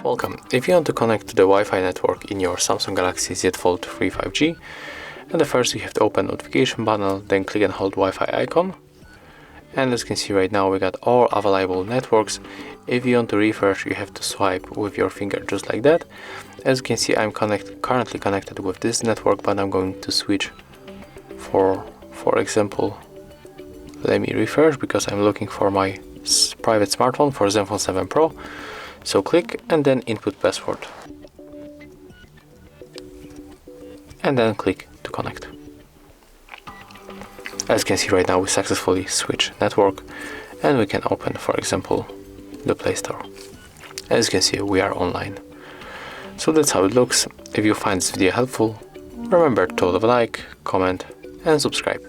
Welcome. If you want to connect to the Wi-Fi network in your Samsung Galaxy Z Fold 3 5G, and the first you have to open notification panel, then click and hold Wi-Fi icon. And as you can see right now, we got all available networks. If you want to refresh, you have to swipe with your finger just like that. As you can see, I'm currently connected with this network, but I'm going to switch for example, let me refresh because I'm looking for my private smartphone for Zenfone 7 Pro. So click and then input password. And then click to connect. As you can see right now, we successfully switch network and we can open, for example, the Play Store. As you can see, we are online. So that's how it looks. If you find this video helpful, remember to leave a like, comment and subscribe.